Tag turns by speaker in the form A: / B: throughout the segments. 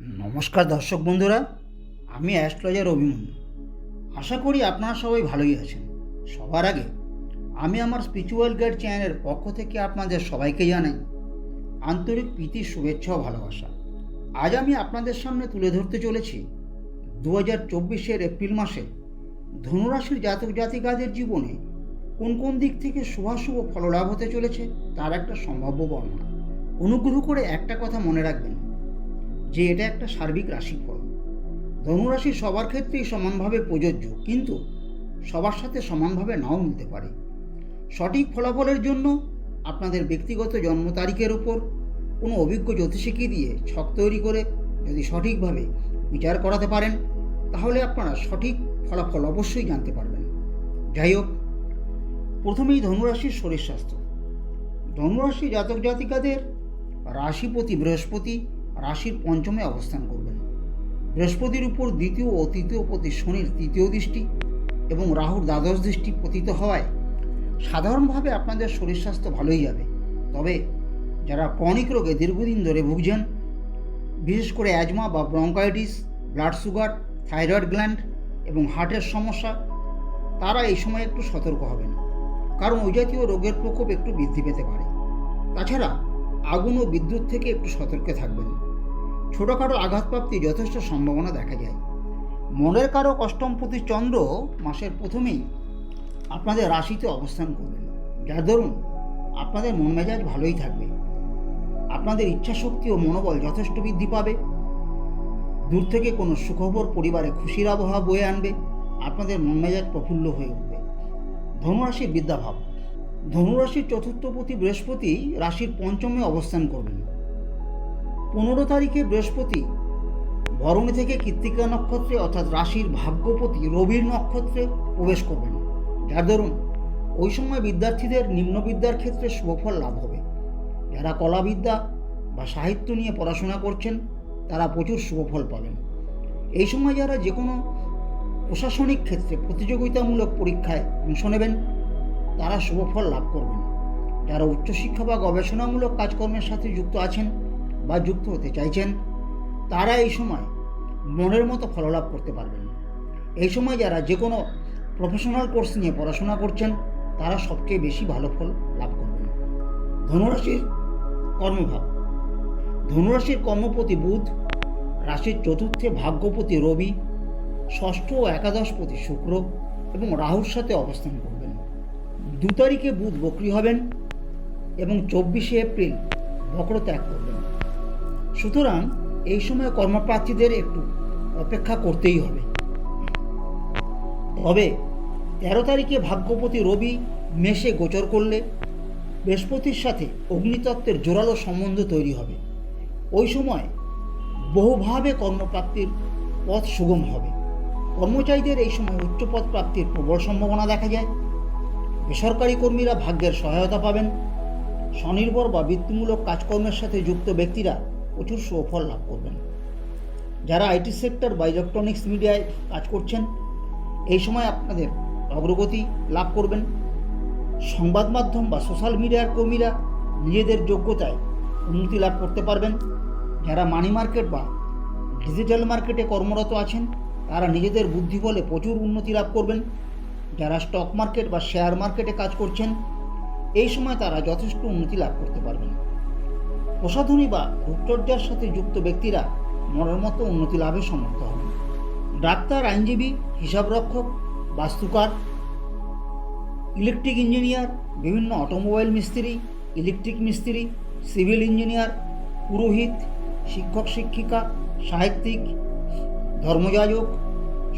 A: নমস্কার দর্শক বন্ধুরা, আমি অ্যাস্ট্রোলজার অভিমন্যু। আশা করি আপনারা সবাই ভালোই আছেন। সবার আগে আমি আমার স্পিরিচুয়াল গাইড চ্যানেলের পক্ষ থেকে আপনাদের সবাইকে জানাই আন্তরিক প্রীতি, শুভেচ্ছা ও ভালোবাসা। আজ আমি আপনাদের সামনে তুলে ধরতে চলেছি 2024 এপ্রিল মাসে ধনুরাশির জাতক জাতিকাদের জীবনে কোন কোন দিক থেকে শুভাশুভ ফললাভ হতে চলেছে তার একটা সম্ভাব্য বর্ণনা। অনুগ্রহ করে একটা কথা মনে রাখবেন যে এটা একটা সার্বিক রাশিফল। ধনুরাশি সবার ক্ষেত্রেই সমানভাবে প্রযোজ্য, কিন্তু সবার সাথে সমানভাবে নাও মিলতে পারে। সঠিক ফলাফলের জন্য আপনাদের ব্যক্তিগত জন্ম তারিখের উপর কোনো অভিজ্ঞ জ্যোতিষীকে দিয়ে ছক তৈরি করে যদি সঠিকভাবে বিচার করাতে পারেন, তাহলে আপনারা সঠিক ফলাফল অবশ্যই জানতে পারবেন। যাই হোক, প্রথমেই ধনুরাশির শরীর স্বাস্থ্য। ধনুরাশি জাতক জাতিকাদের রাশিপতি বৃহস্পতি রাশির পঞ্চমে অবস্থান করবেন। বৃহস্পতির উপর দ্বিতীয় ও তৃতীয় পতি শনির তৃতীয় দৃষ্টি এবং রাহুর দ্বাদশ দৃষ্টি পতিত হওয়ায় সাধারণভাবে আপনাদের শরীর স্বাস্থ্য ভালোই যাবে। তবে যারা ক্রনিক রোগে দীর্ঘদিন ধরে ভুগছেন, বিশেষ করে অ্যাজমা বা bronchitis, blood sugar, thyroid gland এবং হার্টের সমস্যা, তারা এই সময় একটু সতর্ক হবেন, কারণ ওই জাতীয় রোগের প্রকোপ একটু বৃদ্ধি পেতে পারে। তাছাড়া আগুন ও বিদ্যুৎ থেকে একটু সতর্কে থাকবেন। ছোটোখাটো আঘাতপ্রাপ্তির যথেষ্ট সম্ভাবনা দেখা যায়। মনের কারক অষ্টমপতি চন্দ্র মাসের প্রথমেই আপনাদের রাশিতে অবস্থান করবেন, যার দরুন আপনাদের মন মেজাজ ভালোই থাকবে। আপনাদের ইচ্ছাশক্তি ও মনোবল যথেষ্ট বৃদ্ধি পাবে। দূর থেকে কোনো সুখবর পরিবারে খুশির আবহাওয়া বয়ে আনবে। আপনাদের মন মেজাজ প্রফুল্ল হয়ে উঠবে। ধনুরাশির বিদ্যাভাব। ধনুরাশির চতুর্থপতি বৃহস্পতি রাশির পঞ্চমে অবস্থান করবেন। 15 তারিখে বৃহস্পতি ভরণী থেকে কৃত্তিকা নক্ষত্রে অর্থাৎ রাশির ভাগ্যপতি রবির নক্ষত্রে প্রবেশ করবেন, যার দরুন ওই সময় বিদ্যার্থীদের নিম্ন বিদ্যার ক্ষেত্রে শুভফল লাভ হবে। যারা কলাবিদ্যা বা সাহিত্য নিয়ে পড়াশোনা করছেন তারা প্রচুর শুভফল পাবেন। এই সময় যারা যে কোনো প্রশাসনিক ক্ষেত্রে প্রতিযোগিতামূলক পরীক্ষায় অংশ নেবেন তারা শুভফল লাভ করবেন। যারা উচ্চশিক্ষা বা গবেষণামূলক কাজকর্মের সাথে যুক্ত আছেন বা যুক্ত হতে চাইছেন তারা এই সময় মনের মতো ফললাভ করতে পারবেন। এই সময় যারা যে কোনো প্রফেশনাল কোর্স নিয়ে পড়াশোনা করছেন তারা সবচেয়ে বেশি ভালো ফল লাভ করবেন। ধনুরাশির কর্মভাব। ধনুরাশির কর্মপতি বুধ রাশির চতুর্থে ভাগ্যপতি রবি, ষষ্ঠ ও একাদশপতি শুক্র এবং রাহুর সাথে অবস্থান করবেন। 2 তারিখে বুধ বক্রী হবেন এবং 24 এপ্রিল বক্র ত্যাগ করবেন। সুতরাং এই সময় কর্মপ্রার্থীদের একটু অপেক্ষা করতেই হবে। তবে 13 তারিখে ভাগ্যপতি রবি মেষে গোচর করলে বৃহস্পতির সাথে অগ্নিতত্ত্বের জোরালো সম্বন্ধ তৈরি হবে। ওই সময় বহুভাবে কর্মপ্রাপ্তির পথ সুগম হবে। কর্মচারীদের এই সময় উচ্চপদ প্রাপ্তির প্রবল সম্ভাবনা দেখা যায়। বেসরকারি কর্মীরা ভাগ্যের সহায়তা পাবেন। স্বনির্ভর বা বৃত্তিমূলক কাজকর্মের সাথে যুক্ত ব্যক্তিরা প্রচুর সুফল লাভ করবেন। যারা আইটি সেক্টর বা ইলেকট্রনিক্স মিডিয়ায় কাজ করছেন এই সময় আপনাদের অগ্রগতি লাভ করবেন। সংবাদ মাধ্যম বা সোশ্যাল মিডিয়ার কর্মীরা নিজেদের যোগ্যতায় উন্নতি লাভ করতে পারবেন। যারা মানি মার্কেট বা ডিজিটাল মার্কেটে কর্মরত আছেন তারা নিজেদের বুদ্ধি বলে প্রচুর উন্নতি লাভ করবেন। যারা স্টক মার্কেট বা শেয়ার মার্কেটে কাজ করছেন এই সময় তারা যথেষ্ট উন্নতি লাভ করতে পারবেন। প্রসাধনী বা রূপচর্যার সাথে যুক্ত ব্যক্তিরা মনের মতো উন্নতি লাভে সমর্থ হবেন। ডাক্তার, আইনজীবী, হিসাবরক্ষক, বাস্তুকার, ইলেকট্রিক ইঞ্জিনিয়ার, বিভিন্ন অটোমোবাইল মিস্ত্রি, ইলেকট্রিক মিস্ত্রি, সিভিল ইঞ্জিনিয়ার, পুরোহিত, শিক্ষক শিক্ষিকা, সাহিত্যিক, ধর্মযাজক,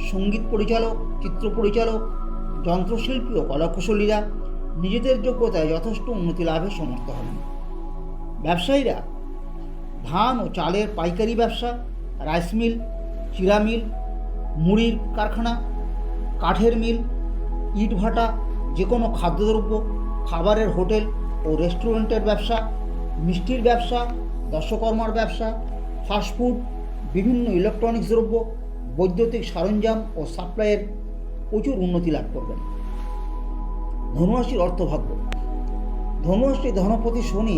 A: সঙ্গীত পরিচালক, চিত্র পরিচালক, যন্ত্রশিল্পী ও কলাকুশলীরা নিজেদের যোগ্যতায় যথেষ্ট উন্নতি লাভে সমর্থ হবেন। ব্যবসায়ীরা ধান ও চালের পাইকারি ব্যবসা, রাইস মিল, চিরা মিল, মুড়ির কারখানা, কাঠের মিল, ইট ভাটা, যে কোনো খাদ্যদ্রব্য, খাবারের হোটেল ও রেস্টুরেন্টের ব্যবসা, মিষ্টির ব্যবসা, দর্শকর্মার ব্যবসা, ফাস্টফুড, বিভিন্ন ইলেকট্রনিক্স দ্রব্য, বৈদ্যুতিক সরঞ্জাম ও সাপ্লাইয়ের প্রচুর উন্নতি লাভ করবেন। ধনুরাশির অর্থভাগ্য। ধনুরাশির ধনপতি শনি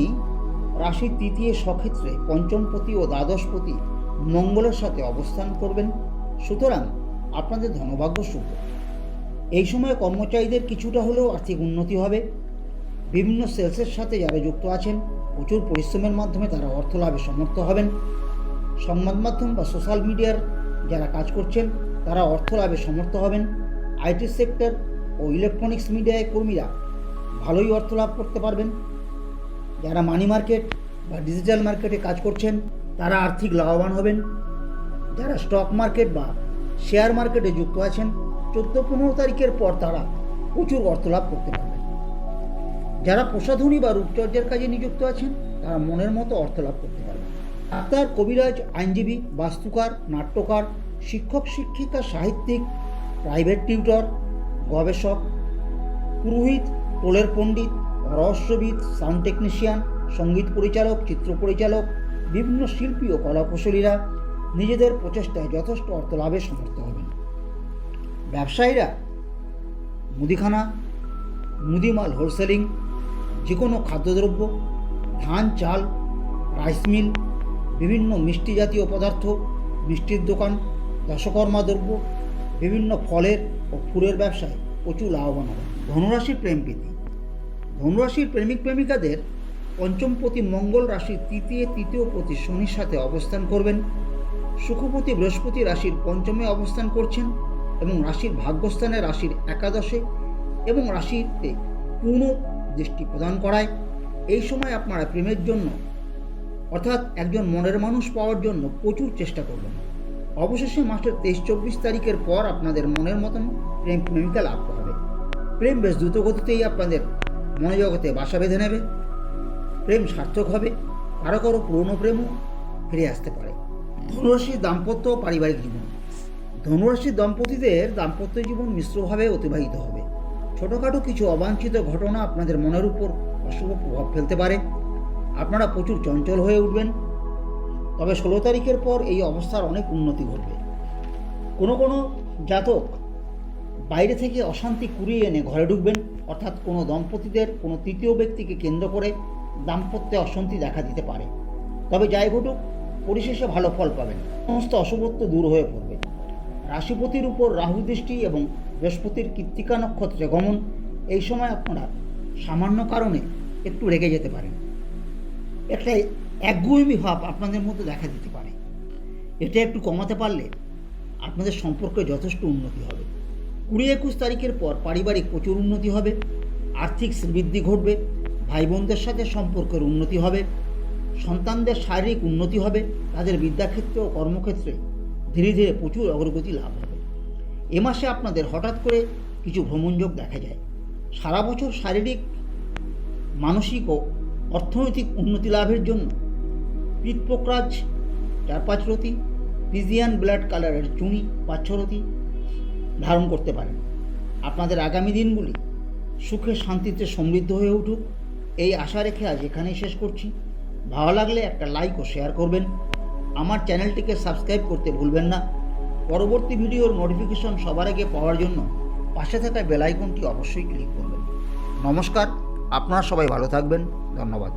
A: রাশির তৃতীয় স্বক্ষেত্রে পঞ্চমপতি ও দ্বাদশপতি মঙ্গলের সাথে অবস্থান করবেন, সুতরাং আপনাদের ধনভাগ্য শুভ। এই সময়ে কর্মচারীদের কিছুটা হলেও আর্থিক উন্নতি হবে। বিভিন্ন সেলসের সাথে যারা যুক্ত আছেন প্রচুর পরিশ্রমের মাধ্যমে তারা অর্থ লাভে সমর্থ হবেন। সংবাদ মাধ্যম বা সোশ্যাল মিডিয়ার যারা কাজ করছেন তারা অর্থ লাভে সমর্থ হবেন। আইটি সেক্টর ও ইলেকট্রনিক্স মিডিয়ায় কর্মীরা ভালোই অর্থ লাভ করতে পারবেন। যারা মানি মার্কেট বা ডিজিটাল মার্কেটে কাজ করছেন তারা আর্থিক লাভবান হবেন। যারা স্টক মার্কেট বা শেয়ার মার্কেটে যুক্ত আছেন 14-15 তারিখের পর তারা প্রচুর অর্থ লাভ করতে পারবেন। যারা প্রসাধনী বা রূপচর্যার কাজে নিযুক্ত আছেন তারা মনের মতো অর্থ লাভ করতে পারবেন। ডাক্তার, কবিরাজ, আইনজীবী, বাস্তুকার, নাট্যকার, শিক্ষক, শিক্ষিকা, সাহিত্যিক, প্রাইভেট টিউটর, গবেষক, পুরোহিত, টোলের পণ্ডিত, রহস্যবিদ, সাউন্ড টেকনিশিয়ান, সঙ্গীত পরিচালক, চিত্র পরিচালক, বিভিন্ন শিল্পী ও কলাকুশলীরা নিজেদের প্রচেষ্টায় যথেষ্ট অর্থ লাভে সমর্থ হবেন। ব্যবসায়ীরা মুদিখানা, মুদিমাল হোলসেলিং, যে কোনো খাদ্যদ্রব্য, ধান, চাল, রাইস মিল, বিভিন্ন মিষ্টি জাতীয় পদার্থ, মিষ্টির দোকান, দশকর্মা দ্রব্য, বিভিন্ন ফলের ও ফুলের ব্যবসায় প্রচুর লাভবান হবে। ধনুরাশির প্রেমপ্রীতি। ধনুরাশির প্রেমিক প্রেমিকাদের পঞ্চমপতি মঙ্গল রাশির তৃতীয় পতি শনির সাথে অবস্থান করবেন। সুখপতি বৃহস্পতি রাশির পঞ্চমে অবস্থান করছেন এবং রাশির ভাগ্যস্থানে রাশির একাদশে এবং রাশিতে পূর্ণ দৃষ্টি প্রদান করায় এই সময় আপনারা প্রেমের জন্য অর্থাৎ একজন মনের মানুষ পাওয়ার জন্য প্রচুর চেষ্টা করবেন। অবশেষে মাসের 23-24 তারিখের পর আপনাদের মনের মতন প্রেম প্রেমিকা লাভ হবে। প্রেম বেশ দ্রুত গতিতেই আপনাদের মনোজগতে বাসা বেঁধে নেবে। প্রেম সার্থক হবে, কারো কারো পুরনো প্রেমও ফিরে আসতে পারে। ধনুরাশির দাম্পত্য ও পারিবারিক জীবন। ধনুরাশির দম্পতিদের দাম্পত্য জীবন মিশ্রভাবে অতিবাহিত হবে। ছোটোখাটো কিছু অবাঞ্ছিত ঘটনা আপনাদের মনের উপর অশুভ প্রভাব ফেলতে পারে। আপনারা প্রচুর চঞ্চল হয়ে উঠবেন। তবে 16 তারিখের পর এই অবস্থার অনেক উন্নতি ঘটবে। কোনো জাতক বাইরে থেকে অশান্তি কুড়িয়ে এনে ঘরে ঢুকবেন, অর্থাৎ কোনো দম্পতিদের কোনো তৃতীয় ব্যক্তিকে কেন্দ্র করে দাম্পত্যে অশান্তি দেখা দিতে পারে। তবে যাই ঘটুক, পরিশেষে ভালো ফল পাবেন। সমস্ত অশুভত্ব দূর হয়ে পড়বে। রাশিপতির উপর রাহু দৃষ্টি এবং বৃহস্পতির কৃত্তিকা নক্ষত্রে গমন, এই সময় আপনারা সামান্য কারণে একটু রেগে যেতে পারেন। একটা একগুঁয়েমি ভাব আপনাদের মধ্যে দেখা দিতে পারে। এটা একটু কমাতে পারলে আপনাদের সম্পর্কে যথেষ্ট উন্নতি হবে। 20-21 তারিখের পর পারিবারিক প্রচুর উন্নতি হবে। আর্থিক বৃদ্ধি ঘটবে। ভাই বোনদের সাথে সম্পর্কের উন্নতি হবে। সন্তানদের শারীরিক উন্নতি হবে। তাদের বিদ্যাক্ষেত্রে ও কর্মক্ষেত্রে ধীরে ধীরে প্রচুর অগ্রগতি লাভ হবে। এ মাসে আপনাদের হঠাৎ করে কিছু ভ্রমণযোগ দেখা যায়। সারা বছর শারীরিক, মানসিক ও অর্থনৈতিক উন্নতি লাভের জন্য পিতপোকরাজ 4-5 রতি, পিজিয়ান ব্ল্যাড কালারের চুনি 5-6 রতি ধারণ করতে পারেন। আপনাদের আগামী দিনগুলি সুখে শান্তিতে সমৃদ্ধ হয়ে উঠুক, এই আশা রেখে আজ এখানেই শেষ করছি। ভালো লাগলে একটা লাইক ও শেয়ার করবেন। আমার চ্যানেলটিকে সাবস্ক্রাইব করতে ভুলবেন না। পরবর্তী ভিডিওর নোটিফিকেশন সবার আগে পাওয়ার জন্য পাশে থাকা বেল আইকনটি অবশ্যই ক্লিক করবেন। নমস্কার, আপনারা সবাই ভালো থাকবেন। ধন্যবাদ।